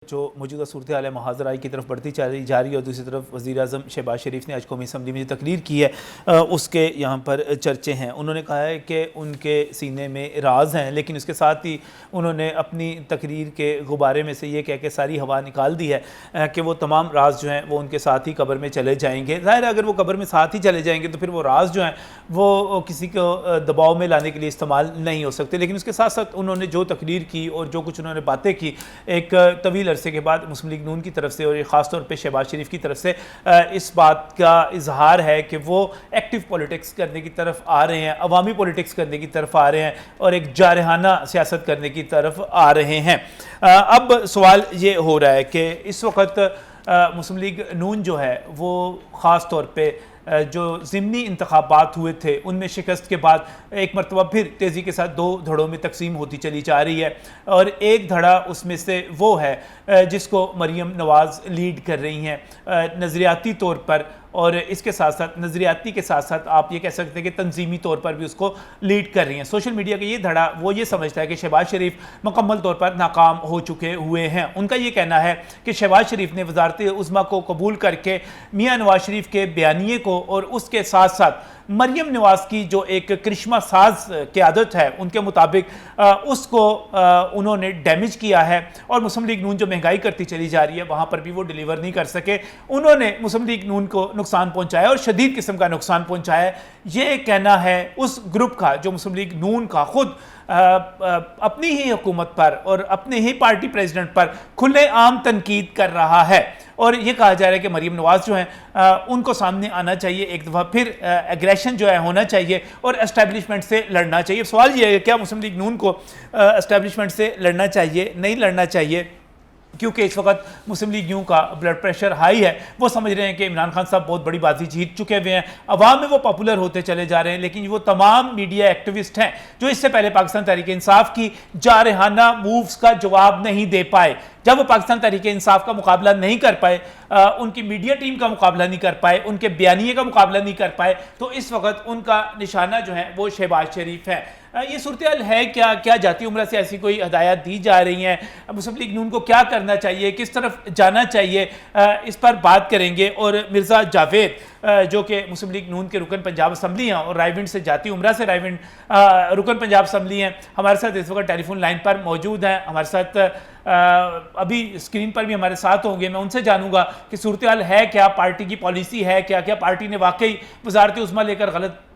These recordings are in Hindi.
जो मौजूदा सूरत हाल महाजराई की तरफ बढ़ती जा रही है और दूसरी तरफ वज़ीर-ए-आज़म शहबाज शरीफ ने आज कौमी असम्बली में जो तकरीर की है उसके यहाँ पर चर्चे हैं। उन्होंने कहा है कि उनके सीने में राज हैं, लेकिन उसके साथ ही उन्होंने अपनी तकरीर के गुब्बारे में से ये कह के सारी हवा निकाल दी है कि वो तमाम राज जो हैं वो उनके साथ ही कब्र में चले जाएंगे। ज़ाहिर है अगर वो कब्र में साथ ही चले जाएंगे तो फिर वो राज जो हैं वो किसी को दबाव में लाने के लिए इस्तेमाल नहीं हो सकते। लेकिन उसके साथ साथ उन्होंने जो तकरीर की और जो कुछ उन्होंने बातें की, एक तवील अरसे के बाद मुस्लिम लीग नून की तरफ से और ये ख़ास तौर पे शहबाज शरीफ की तरफ से इस बात का इजहार है कि वो एक्टिव पॉलिटिक्स करने की तरफ आ रहे हैं, अवामी पॉलिटिक्स करने की तरफ आ रहे हैं और एक जारहाना सियासत करने की तरफ आ रहे हैं। अब सवाल ये हो रहा है कि इस वक्त मुस्लिम लीग नून जो है वो ख़ास तौर पे जो ज़िमनी इंतखाबात हुए थे उनमें शिकस्त के बाद एक मरतबा फिर तेज़ी के साथ दो धड़ों में तकसीम होती चली जा रही है और एक धड़ा उसमें से वो है जिसको मरीम नवाज़ लीड कर रही हैं नज़रियाती तौर पर, और इसके साथ साथ नज़रियाती के साथ साथ आप ये कह सकते हैं कि तंजीमी तौर पर भी उसको लीड कर रही हैं। सोशल मीडिया का ये धड़ा वो ये समझता है कि शहबाज शरीफ मुकम्मल तौर पर नाकाम हो चुके हुए हैं। उनका ये कहना है कि शहबाज शरीफ ने वज़ारत उज़्मा को कबूल करके मियाँ नवाज शरीफ के बयानिए को और उसके साथ साथ मरीम नवाज़ की जो एक करिश्मा साज क़यादत है उनके मुताबिक उसको उन्होंने डैमेज किया है और मुस्लिम लीग नून जो महंगाई करती चली जा रही है वहाँ पर भी वो डिलीवर नहीं कर सके। उन्होंने मुस्लिम लीग नून को नुकसान पहुँचाया और शदीद किस्म का नुकसान पहुँचाया है। ये कहना है उस ग्रुप का जो मुस्लिम लीग नून का खुद अपनी ही हुकूमत पर और अपने ही पार्टी प्रेसिडेंट पर खुलेआम तनकीद कर रहा है और ये कहा जा रहा है कि मरीम नवाज़ जो हैं उनको सामने आना चाहिए, एक दफ़ा फिर एग्रेशन जो है होना चाहिए और एस्टेब्लिशमेंट से लड़ना चाहिए। सवाल ये है क्या मुस्लिम लीग नून को एस्टेब्लिशमेंट से लड़ना चाहिए, नहीं लड़ना चाहिए? क्योंकि इस वक्त मुस्लिम लीग यूँ का ब्लड प्रेशर हाई है। वो समझ रहे हैं कि इमरान खान साहब बहुत बड़ी बाजी जीत चुके हुए हैं, अवाम में वो पॉपुलर होते चले जा रहे हैं, लेकिन वो तमाम मीडिया एक्टिविस्ट हैं जो इससे पहले पाकिस्तान तहरीक इंसाफ की जारहाना मूव्स का जवाब नहीं दे पाए। जब वो पाकिस्तान तहरीक इंसाफ का मुकाबला नहीं कर पाए, उनकी मीडिया टीम का मुकाबला नहीं कर पाए, उनके बयानिए का मुकाबला नहीं कर पाए, तो इस वक्त उनका निशाना जो है वो शहबाज शरीफ है। ये सूरत हाल है क्या जाती उम्र से ऐसी कोई हदायत दी जा रही हैं? मुस्लिम लीग नून को क्या करना चाहिए, किस तरफ जाना चाहिए, इस पर बात करेंगे। और मिर्ज़ा जावेद जो कि मुस्लिम लीग नून के रुकन पंजाब असम्बली हैं और रायविंड से जाती उम्र से रायविंड रुकन पंजाब असम्बली हैं, हमारे साथ इस वक्त टेलीफोन लाइन पर मौजूद हैं। हमारे साथ अभी स्क्रीन पर भी हमारे साथ होंगे। मैं उनसे जानूंगा कि सूरत हाल है क्या, पार्टी की पॉलिसी है क्या, क्या पार्टी ने वाकई वज़ारत उज़्मा लेकर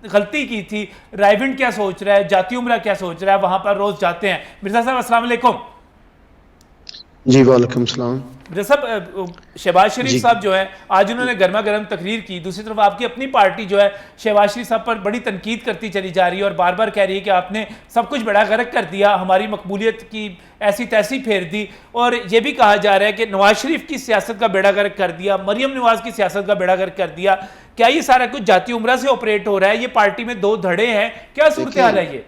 गलती की थी, रायविंड क्या सोच रहा है, जाती उम्रा क्या सोच रहा है, वहां पर रोज जाते हैं। मिर्ज़ा साहब अस्सलाम वालेकुम। जी वालेकुम सलाम। मिर्ज़ा साहब, शहबाज शरीफ साहब जो है आज उन्होंने गर्मा गर्म तकरीर की, दूसरी तरफ आपकी अपनी पार्टी जो है शहबाज शरीफ साहब पर बड़ी तनकीद करती चली जा रही है और बार बार कह रही है कि आपने सब कुछ बड़ा गर्क कर दिया, हमारी मकबूलियत की ऐसी तैसी फेर दी। और यह भी कहा जा रहा है कि नवाज शरीफ की सियासत का बेड़ा गर्क कर दिया, मरीम नवाज की सियासत का बेड़ा गर्क कर दिया। क्या ये सारा कुछ जाती उम्रा से ऑपरेट हो रहा है? ये पार्टी में दो धड़े हैं, क्या सूरत हाल है?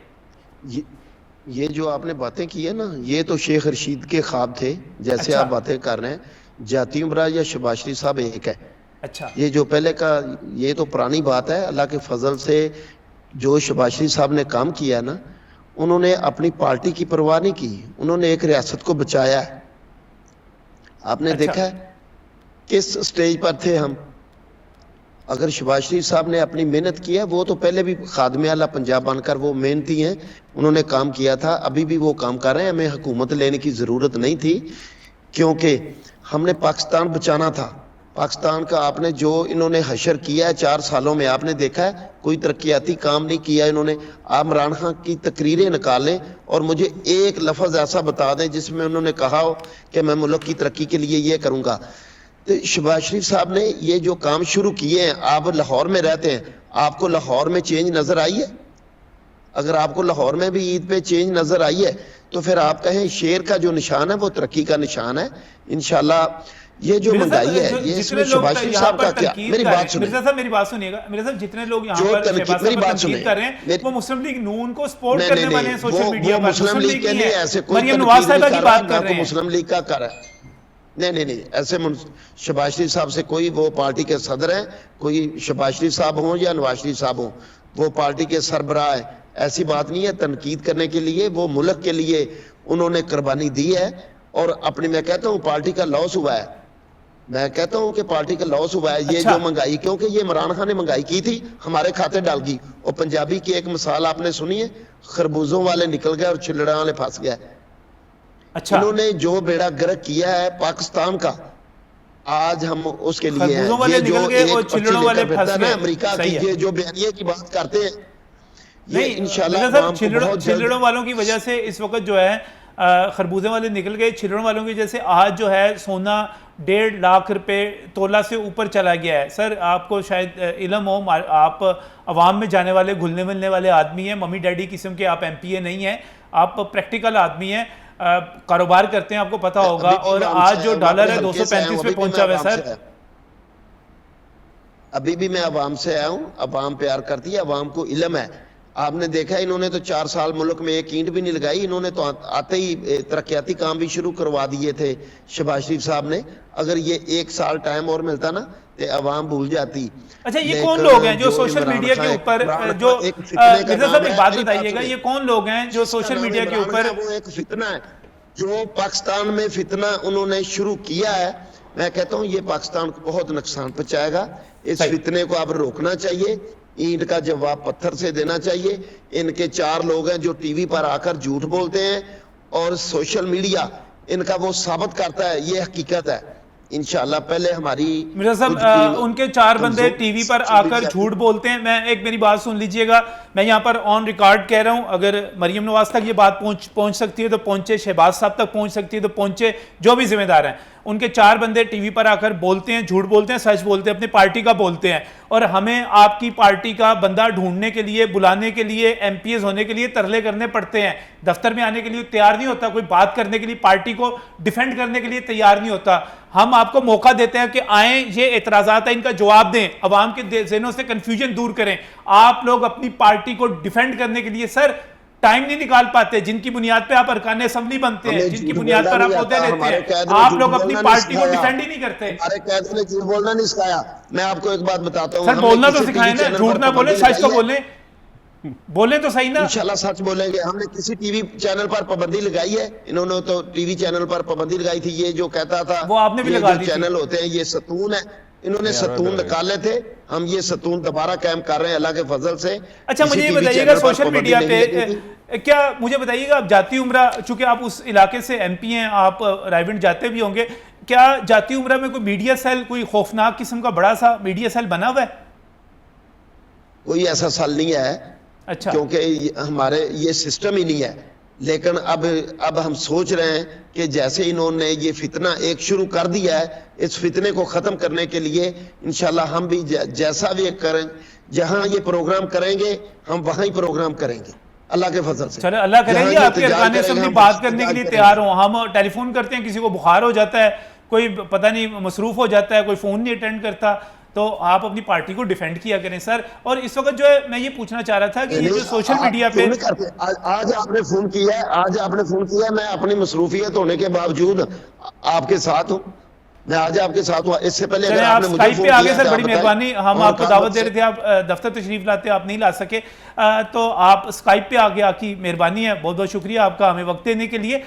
ये जो आपने बातें की है ना, ये तो शेख रशीद के ख्वाब थे जैसे आप बातें कर रहे हैं। जाती उम्रा या शहबाज शरीफ साहब एक है। अच्छा, ये जो पहले का ये तो पुरानी बात है। अल्लाह के फजल से जो शहबाज शरीफ साहब ने काम किया ना, उन्होंने अपनी पार्टी की परवाह नहीं की, उन्होंने एक रियासत को बचाया है। आपने देखा है किस स्टेज पर थे हम। अगर शहबाज शरीफ साहब ने अपनी मेहनत की है, वो तो पहले भी खादमे आला पंजाब बनकर वो मेहनती हैं, उन्होंने काम किया था, अभी भी वो काम कर रहे हैं। हमें हुकूमत लेने की ज़रूरत नहीं थी क्योंकि हमने पाकिस्तान बचाना था। पाकिस्तान का आपने जो इन्होंने हशर किया है 4 सालों में, आपने देखा है कोई तरक्याती काम नहीं किया इन्होंने। आप इमरान खान की तकरीरें निकालें और मुझे एक लफ्ज़ ऐसा बता दें जिसमें उन्होंने कहा हो कि मैं मुल्क की तरक्की के लिए ये करूँगा। तो शहबाज शरीफ साहब ने ये जो काम शुरू किए हैं, आप लाहौर में रहते हैं, आपको लाहौर में चेंज नजर आई है? अगर आपको लाहौर में भी ईद पे चेंज नजर आई है तो फिर आप कहें शेर का जो निशान है वो तरक्की का निशान है। इंशाल्लाह ये जो महंगाई है ये इसमें शहबाज शरीफ साहब का क्या। मेरी बात सुनिए मिर्ज़ा साहब, मेरी बात सुनिएगा। मिर्ज़ा साहब, जितने लोग यहाँ पर मेरी बात सुनिए कर रहे हैं वो मुस्लिम लीग नून को सपोर्ट करने वाले हैं सोशल मीडिया पर। मुस्लिम लीग के लिए ऐसे कोई मरीम नवाज़ साहिबा की बात कर रहे हैं, मुस्लिम लीग का कर रहा है। नहीं ऐसे शहबाज शरीफ साहब से कोई, वो पार्टी के सदर हैं, कोई शहबाज शरीफ साहब हों या नवाज शरीफ साहब हों, वो पार्टी के सरबराह है, ऐसी बात नहीं है। तनकीद करने के लिए वो मुल्क के लिए उन्होंने कुर्बानी दी है और अपनी, मैं कहता हूँ पार्टी का लॉस हुआ है, मैं कहता हूं कि पार्टी का लॉस हुआ है। ये अच्छा। जो महंगाई, क्योंकि ये इमरान खान ने महंगाई की थी, हमारे खाते डाल गई। और पंजाबी की एक मिसाल आपने सुनी है, खरबूजों वाले निकल गए और छिलड़ा वाले फंस गए। अच्छा, इन्होंने जो बेड़ा गर्क किया है पाकिस्तान का, आज हम उसके लिए हैं। खरबूजों वाले ये निकल जो गए और एक पर्ची छिलड़ों वाले लेकर फिरता फंस है ना गए। अमेरिका सही की, है। ये जो बयानिए की बात करते हैं, ये नहीं इंशाल्लाह मिर्जा साहब, अवाम को बहुत छिलड़ों जल्द। वालों की वजह से इस वक्त जो है खरबूजे वाले निकल गए, छिलड़ों वालों की वजह से आज जो है सोना 1.5 लाख रुपए तोला से ऊपर चला गया है। सर आपको शायद इल्म हो, आप अवाम में जाने वाले घुलने मिलने वाले आदमी हैं, मम्मी डैडी किस्म के आप एमपीए नहीं हैं, आप प्रैक्टिकल आदमी हैं, कारोबार करते हैं, आपको पता होगा। अभी भी और मैं आज हमसे जो आया हूं, डॉलर है मैं हल्के से आया 235 हूं, पे अभी भी पहुंचा मैं हुआ है आवाम सर। से आया हूं। अभी भी मैं अवाम से आया हूँ, अवाम प्यार करती है, अवाम को इल्म है। आपने देखा इन्होंने तो 4 साल मुल्क में एक ईंट भी नहीं लगाई, इन्होंने तो आते ही तरक्याती काम भी शुरू करवा दिए थे शहबाज शरीफ साहब ने। अगर ये 1 साल टाइम और मिलता ना तो अवाम भूल जाती। अच्छा, ये लेकिन कौन लोग हैं जो सोशल इमरान मीडिया खान के एक ऊपर इमरान जो खान एक फितने का मिर्जा नाम साहब एक है। बात मेरी बताइएगा, सुनिए। ये कौन लोग हैं जो जिसका सोशल नाम मीडिया के इमरान ऊपर खान, वो एक फितना है जो पाकिस्तान में फितना उन्होंने शुरू किया है। मैं कहता हूँ ये पाकिस्तान को बहुत नुकसान पहुंचाएगा। इस सही। फितने को अब रोकना चाहिए, ईंट का जवाब पत्थर से देना चाहिए। इनके 4 लोग हैं जो टीवी पर आकर झूठ बोलते हैं और सोशल मीडिया इनका वो साबित करता है, ये हकीकत है। इंशाल्लाह पहले हमारी मिर्जा कुछ साहब भी उनके 4 बंदे कमजोर टीवी पर सोशल आकर मीडिया झूठ बोलते हैं। मैं एक मेरी बात सुन लीजिएगा, मैं यहाँ पर ऑन रिकॉर्ड कह रहा हूँ, अगर मरियम नवाज तक ये बात पहुँच सकती है तो पहुँचे, शहबाज साहब तक पहुँच सकती है तो पहुँचे, जो भी जिम्मेदार हैं। उनके 4 बंदे टीवी पर आकर बोलते हैं, झूठ बोलते हैं, सच बोलते हैं, अपनी पार्टी का बोलते हैं, और हमें आपकी पार्टी का बंदा ढूंढने के लिए, बुलाने के लिए, एमपीएस होने के लिए तरले करने पड़ते हैं। दफ्तर में आने के लिए तैयार नहीं होता, कोई बात करने के लिए, पार्टी को डिफेंड करने के लिए तैयार नहीं होता। हम आपको मौका देते हैं कि आए, ये एतराजात है इनका जवाब दें, अवाम के ज़हनों से कंफ्यूजन दूर करें। आप लोग अपनी पार्टी को डिफेंड करने के लिए सर टाइम नहीं निकाल पाते, जिनकी बुनियाद पे आप अरकान असेंबली बनते हैं, जिनकी बुनियाद पर आप ओहदे लेते हैं, आप लोग अपनी पार्टी को डिफेंड ही नहीं करते। हमारे कैद ने झूठ बोलना नहीं सिखाया। मैं आपको एक बात बताता हूँ, सर बोलना तो सिखाए ना, झूठ ना बोले, सच तो बोले, बोले तो सही ना। इंशाल्लाह सच बोलेंगे। हमने किसी टीवी चैनल पर पाबंदी लगाई है? इन्होंने तो टीवी चैनल पर पाबंदी लगाई थी। ये जो कहता था वो आपने भी ये लगा जो दी थी। चैनल होते हैं ये सतून है, इन्होंने सतून निकाले थे। हम ये सतून दोबारा कायम कर रहे हैं अल्लाह के फजल से। अच्छा, मुझे ये बताइएगा सोशल मीडिया पे क्या, मुझे बताइएगा आप जाती उम्रा, चूंकि आप उस इलाके से एमपी हैं, आप रायविंड जाते भी होंगे, क्या जाती उम्रा में कोई मीडिया सेल, कोई खौफनाक किस्म का बड़ा सा मीडिया सेल बना हुआ है? कोई ऐसा साल नहीं है। अच्छा, क्योंकि हमारे ये सिस्टम ही नहीं है। लेकिन अब हम सोच रहे हैं कि जैसे इन्होंने ये फितना एक शुरू कर दिया है, इस फितने को खत्म करने के लिए इंशाल्लाह हम भी जैसा भी करें, जहां ये प्रोग्राम करेंगे हम वहां ही प्रोग्राम करेंगे अल्लाह के फजल से। चलो अल्लाह करेंगे जहां ये आपके इत्तेजाज अरकान करेंगे, असेंबली हम बात करने के लिए इत्तेजाज तैयार हो। हम टेलीफोन करते हैं, किसी को बुखार हो जाता है, कोई पता नहीं मसरूफ हो जाता है, कोई फोन नहीं अटेंड करता, तो आप अपनी पार्टी को डिफेंड किया करें सर। और इस वक्त जो है मैं ये पूछना चाह रहा था कि ये जो सोशल मीडिया पे आज आपने फोन किया है, आज आपने फोन किया है, मैं अपनी मसरूफियत होने के बावजूद आपके साथ हूँ। मैं आज आपके साथ हुआ, इससे पहले अगर आप आपने मुझे स्काइप फोन पे आगे किया सर, तो बड़ी आप बताएं। मेहरबानी, हम और आपको दावत से- दे रहे थे, आप दफ्तर तशरीफ लाते, आप नहीं ला सके, तो आप स्काइप पे आगे, आपकी मेहरबानी है, बहुत बहुत शुक्रिया आपका हमें वक्त देने के लिए।